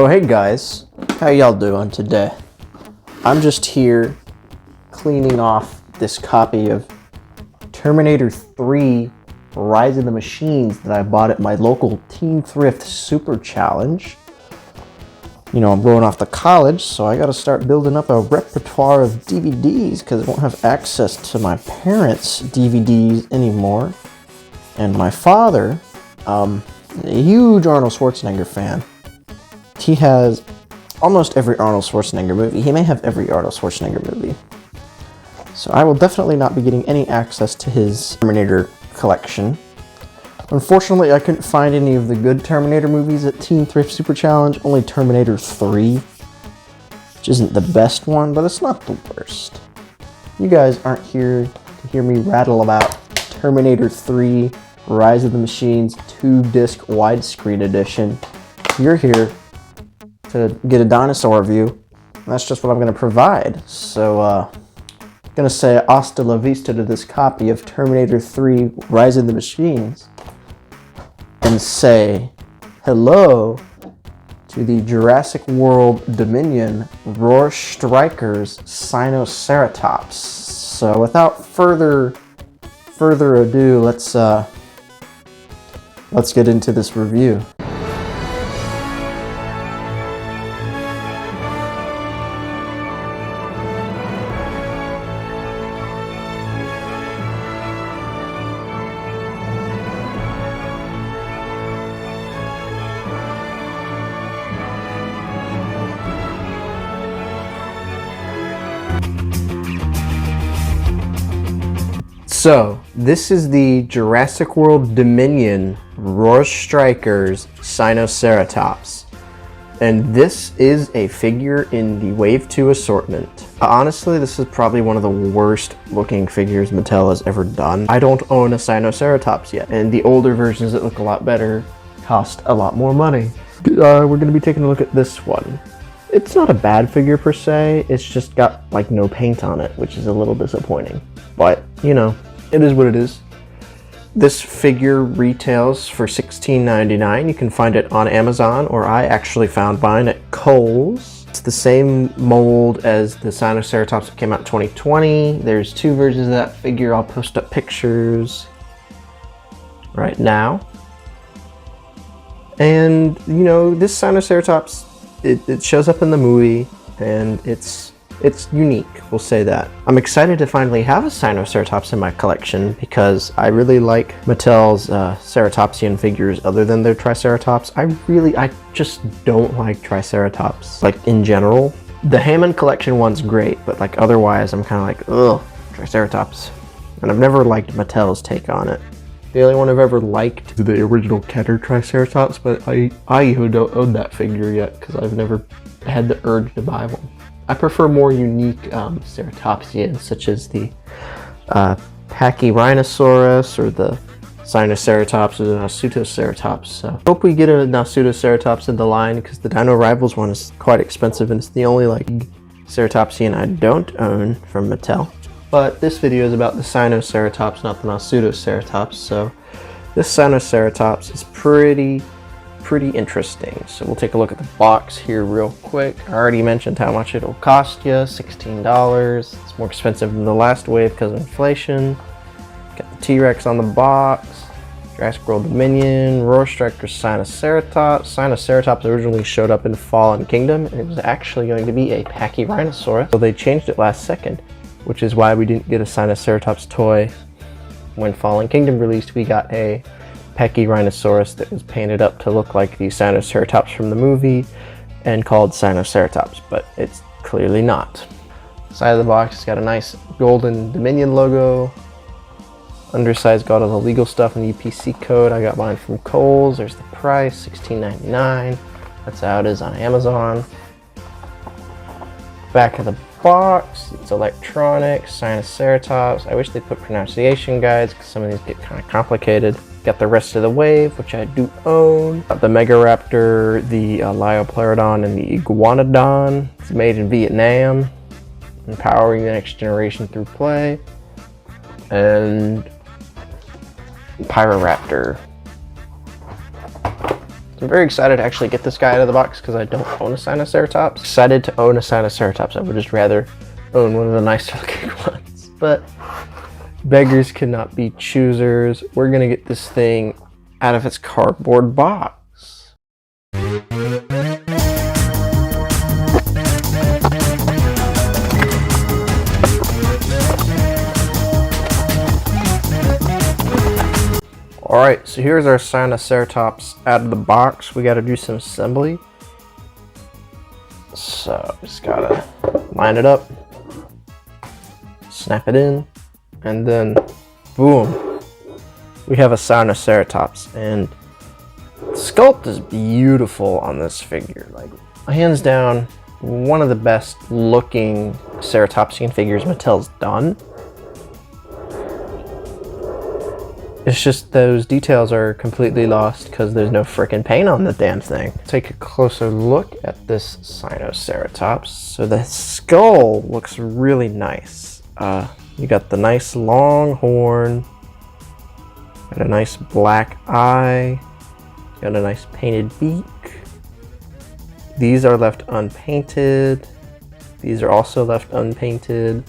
Oh hey guys, how y'all doing today? I'm just here cleaning off this copy of Terminator 3 Rise of the Machines that I bought at my local Teen Thrift Super Challenge. You know, I'm going off to college, so I gotta start building up a repertoire of DVDs because I won't have access to my parents' DVDs anymore. And my father, a huge Arnold Schwarzenegger fan. He has almost every Arnold Schwarzenegger movie. He may have every Arnold Schwarzenegger movie. So I will definitely not be getting any access to his Terminator collection. Unfortunately, I couldn't find any of the good Terminator movies at Teen Thrift Super Challenge, only Terminator 3, which isn't the best one, but it's not the worst. You guys aren't here to hear me rattle about Terminator 3 Rise of the Machines 2-disc widescreen edition. You're here to get a dinosaur view, and that's just what I'm going to provide. So, I'm going to say hasta la vista to this copy of Terminator 3 Rise of the Machines, and say hello to the Jurassic World Dominion Roar Strikers Sinoceratops. So without further ado, let's get into this review. So, this is the Jurassic World Dominion Roar Strikers Sinoceratops. And this is a figure in the Wave 2 assortment. Honestly, this is probably one of the worst looking figures Mattel has ever done. I don't own a Sinoceratops yet, and the older versions that look a lot better cost a lot more money. We're going to be taking a look at this one. It's not a bad figure per se, it's just got like no paint on it, which is a little disappointing. But, you know, it is what it is. This figure retails for $16.99. You can find it on Amazon, or I actually found mine at Kohl's. It's the same mold as the Sinoceratops that came out in 2020. There's two versions of that figure. I'll post up pictures right now. And, you know, this Sinoceratops, it shows up in the movie, and it's unique, we'll say that. I'm excited to finally have a Sinoceratops in my collection because I really like Mattel's Ceratopsian figures other than their Triceratops. I just don't like Triceratops, like in general. The Hammond collection one's great, but like otherwise I'm kind of like, ugh, Triceratops. And I've never liked Mattel's take on it. The only one I've ever liked is the original Keter Triceratops, but I don't own that figure yet because I've never had the urge to buy one. I prefer more unique ceratopsians, such as the Pachyrhinosaurus or the Sinoceratops or the Nasutoceratops. So hope we get a Nasutoceratops in the line because the Dino Rivals one is quite expensive and it's the only like ceratopsian I don't own from Mattel. But this video is about the Sinoceratops, not the Nasutoceratops. So this Sinoceratops is pretty interesting. So we'll take a look at the box here real quick. I already mentioned how much it'll cost you, $16. It's more expensive than the last wave because of inflation. Got the T-Rex on the box, Jurassic World Dominion, Roar Strikers Sinoceratops. Sinoceratops originally showed up in Fallen Kingdom, and it was actually going to be a Pachyrhinosaurus, so they changed it last second, which is why we didn't get a Sinoceratops toy. When Fallen Kingdom released, we got a Pachyrhinosaurus that was painted up to look like the Sinoceratops from the movie and called Sinoceratops, but it's clearly not. Side of the box has got a nice golden Dominion logo. Underside's got all the legal stuff and the UPC code. I got mine from Kohl's. There's the price, $16.99. That's how it is on Amazon. Back of the box, it's electronic, Sinoceratops. I wish they put pronunciation guides because some of these get kind of complicated. Got the rest of the wave, which I do own. Got the Megaraptor, the Liopleurodon, and the Iguanodon. It's made in Vietnam, empowering the next generation through play. And Pyroraptor. I'm very excited to actually get this guy out of the box because I don't own a Sinoceratops. Excited to own a Sinoceratops. I would just rather own one of the nicer looking ones. But beggars cannot be choosers. We're gonna get this thing out of its cardboard box. Alright, so here's our Sinoceratops out of the box. We gotta do some assembly. So, just gotta line it up, snap it in, and then boom, we have a Sinoceratops. And the sculpt is beautiful on this figure. Like, hands down, one of the best looking ceratopsian figures Mattel's done. It's just those details are completely lost because there's no frickin' paint on the damn thing. Take a closer look at this Sinoceratops. So the skull looks really nice. You got the nice long horn, got a nice black eye, got a nice painted beak. These are left unpainted. These are also left unpainted.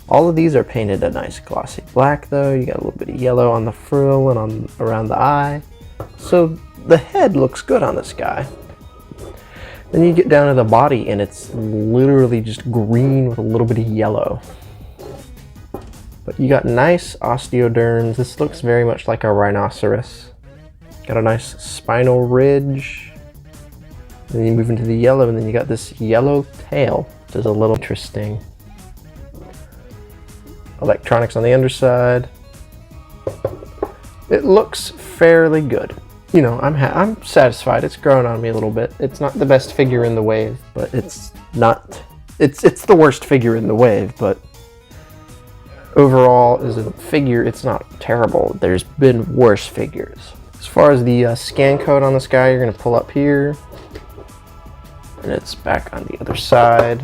All of these are painted a nice glossy black though. You got a little bit of yellow on the frill and around the eye. So the head looks good on this guy. Then you get down to the body and it's literally just green with a little bit of yellow. But you got nice osteoderms. This looks very much like a rhinoceros. Got a nice spinal ridge. Then you move into the yellow and then you got this yellow tail, which is a little interesting. Electronics on the underside. It looks fairly good. You know, I'm satisfied. It's grown on me a little bit. It's not the best figure in the wave, but it's not. It's the worst figure in the wave, but overall as a figure, it's not terrible. There's been worse figures. As far as the scan code on this guy, you're gonna pull up here, and it's back on the other side.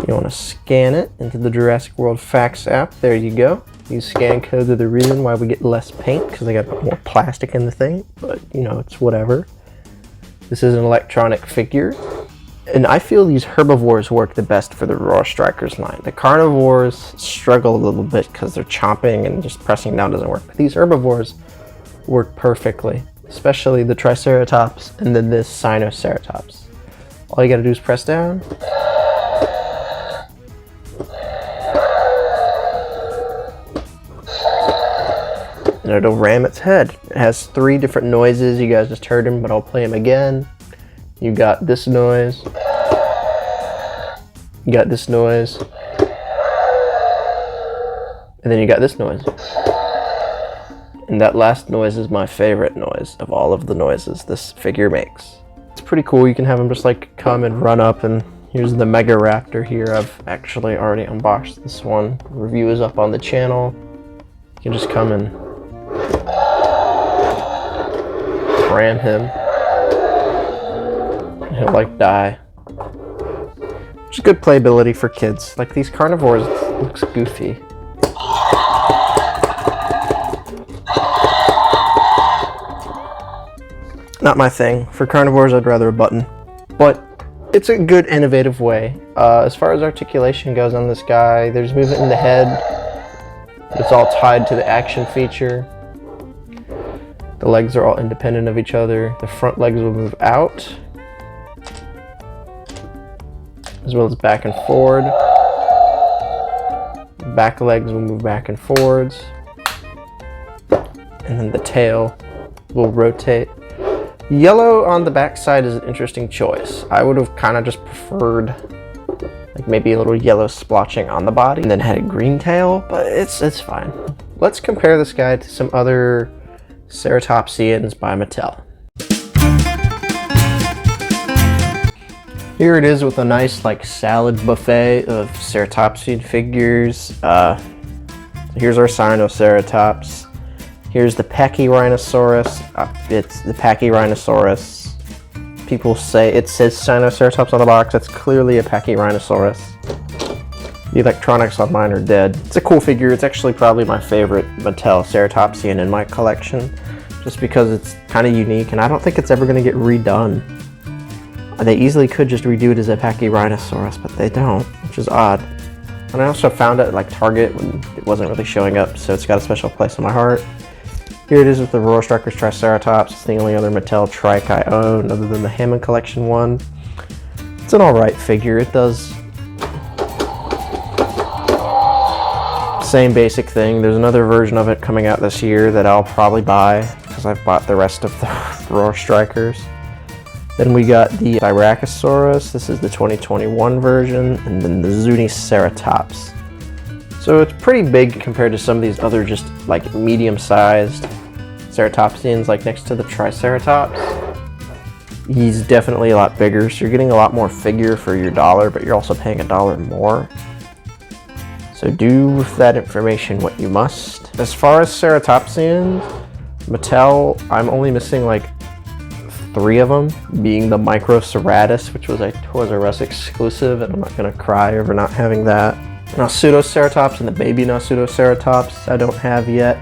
You want to scan it into the Jurassic World Facts app. There you go. These scan codes are the reason why we get less paint, because they got more plastic in the thing, but you know, it's whatever. This is an electronic figure, and I feel these herbivores work the best for the Raw Strikers line. The carnivores struggle a little bit because they're chomping and just pressing down doesn't work, but these herbivores work perfectly, especially the Triceratops and then this Sinoceratops. All you gotta do is press down. And it'll ram its head. It has 3 different noises. You guys just heard them, but I'll play them again. You got this noise. You got this noise. And then you got this noise. And that last noise is my favorite noise of all of the noises this figure makes. It's pretty cool. You can have them just like come and run up, and here's the Mega Raptor here. I've actually already unboxed this one. The review is up on the channel. You can just come and ram him. And he'll like die. Which is good playability for kids. Like these carnivores looks goofy. Not my thing. For carnivores, I'd rather a button. But it's a good, innovative way. As far as articulation goes on this guy, there's movement in the head. It's all tied to the action feature. The legs are all independent of each other. The front legs will move out, as well as back and forward. The back legs will move back and forwards. And then the tail will rotate. Yellow on the back side is an interesting choice. I would have kind of just preferred like maybe a little yellow splotching on the body and then had a green tail, but it's fine. Let's compare this guy to some other Ceratopsians by Mattel. Here it is with a nice like salad buffet of Ceratopsian figures. Here's our Sinoceratops. Here's the Pachyrhinosaurus. It's the Pachyrhinosaurus. People say it says Sinoceratops on the box. It's clearly a Pachyrhinosaurus. The electronics on mine are dead. It's a cool figure. It's actually probably my favorite Mattel Ceratopsian in my collection. just because it's kind of unique, and I don't think it's ever going to get redone. They easily could just redo it as a Pachyrhinosaurus, but they don't, which is odd. And I also found it at like Target when it wasn't really showing up, so it's got a special place in my heart. Here it is with the Roar Strikers Triceratops. It's the only other Mattel trike I own other than the Hammond Collection one. It's an alright figure. It does same basic thing. There's another version of it coming out this year that I'll probably buy because I've bought the rest of the Roar Strikers. Then we got the Styracosaurus. This is the 2021 version, and then the Sinoceratops. So it's pretty big compared to some of these other just like medium-sized ceratopsians, like next to the Triceratops. He's definitely a lot bigger, so you're getting a lot more figure for your $1, but you're also paying $1 more. So do with that information what you must. As far as ceratopsians, Mattel, I'm only missing like 3 of them, being the Microceratus, which was a Toys R Us exclusive, and I'm not gonna cry over not having that. Pseudoceratops and the baby Pseudoceratops I don't have yet.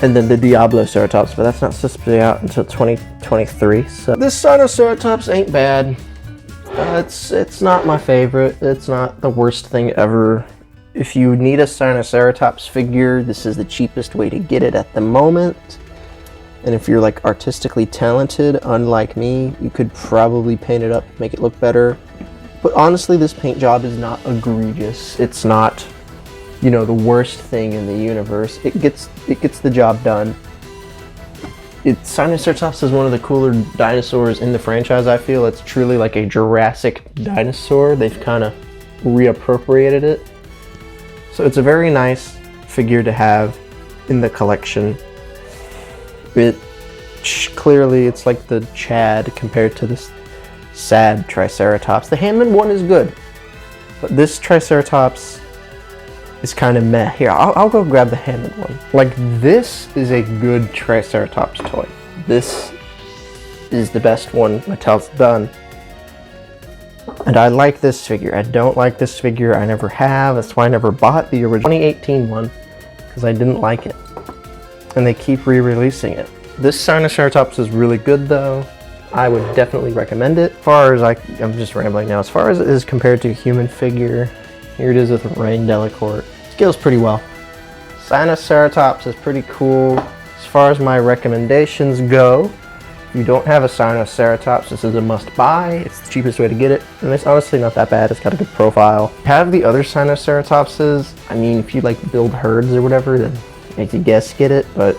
And then the Diabloceratops, but that's not supposed to be out until 2023. So this Sinoceratops ain't bad. It's not my favorite. It's not the worst thing ever. If you need a Sinoceratops figure, this is the cheapest way to get it at the moment. And if you're like artistically talented, unlike me, you could probably paint it up, make it look better. But honestly, this paint job is not egregious. It's not, you know, the worst thing in the universe. It gets the job done. Sinoceratops is one of the cooler dinosaurs in the franchise, I feel. It's truly like a Jurassic dinosaur. They've kind of reappropriated it. So it's a very nice figure to have in the collection. Clearly, it's like the Chad compared to this sad Triceratops. The Hammond one is good, but this Triceratops is kind of meh. Here, I'll go grab the Hammond one. Like, this is a good Triceratops toy. This is the best one Mattel's done. And I like this figure. I don't like this figure. I never have. That's why I never bought the original 2018 one, because I didn't like it. And they keep re-releasing it. This Sinoceratops is really good though. I would definitely recommend it. As far as I'm just rambling now. As far as it is compared to a human figure, here it is with Rain Delacourt. Scales pretty well. Sinoceratops is pretty cool. As far as my recommendations go, if you don't have a Sinoceratops, this is a must-buy. It's the cheapest way to get it, and it's honestly not that bad. It's got a good profile. Have the other Sinoceratopses. I mean, if you like build herds or whatever, then make your guess get it, but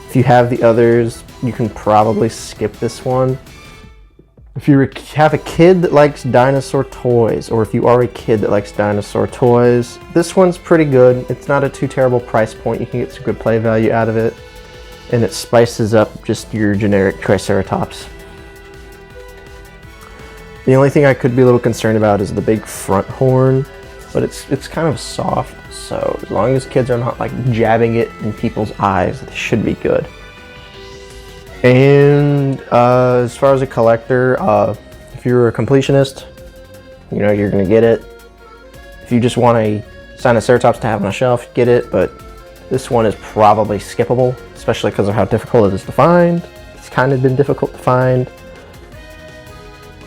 if you have the others, you can probably skip this one. If you have a kid that likes dinosaur toys, or if you are a kid that likes dinosaur toys, this one's pretty good. It's not a too terrible price point. You can get some good play value out of it, and it spices up just your generic Triceratops. The only thing I could be a little concerned about is the big front horn, but it's kind of soft, so as long as kids are not like jabbing it in people's eyes, it should be good. And as far as a collector, if you're a completionist, you know you're gonna get it. If you just want a Sinoceratops to have on a shelf, get it, but this one is probably skippable, especially because of how difficult it is to find. It's kind of been difficult to find.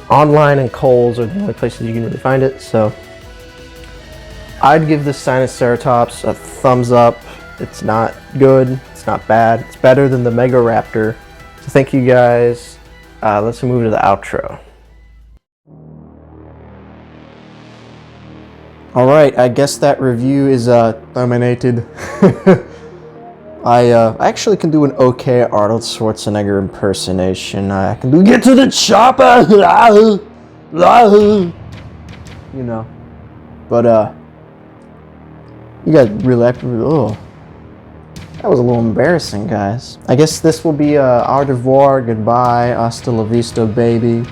Online and Kohl's are the only places you can really find it, so I'd give this Sinoceratops a thumbs up. It's not good, it's not bad. It's better than the Megaraptor. So thank you guys. Let's move to the outro. Alright, I guess that review is terminated. I actually can do an okay Arnold Schwarzenegger impersonation. I can do get to the chopper! You know. But you guys really have to, oh. That was a little embarrassing, guys. I guess this will be au revoir, goodbye, hasta la vista, baby.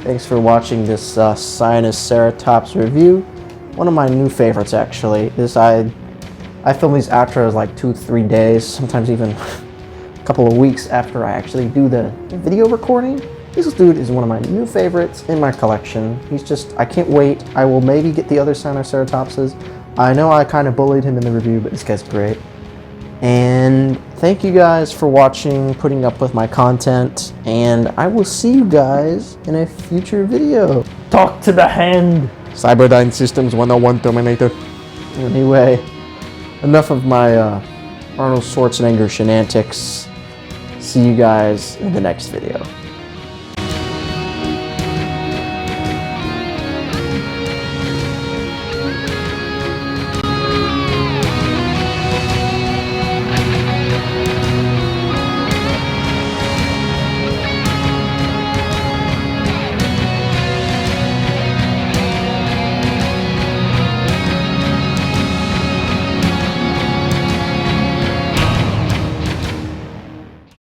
Thanks for watching this Sinoceratops review. One of my new favorites, actually. I film these outros like 2-3 days, sometimes even a couple of weeks after I actually do the video recording. This dude is one of my new favorites in my collection. He's just, I can't wait. I will maybe get the other Sinoceratopses. I know I kind of bullied him in the review, but this guy's great. And thank you guys for watching, putting up with my content, and I will see you guys in a future video. Talk to the hand. Cyberdyne Systems 101 Terminator. Anyway, enough of my Arnold Schwarzenegger shenanigans. See you guys in the next video.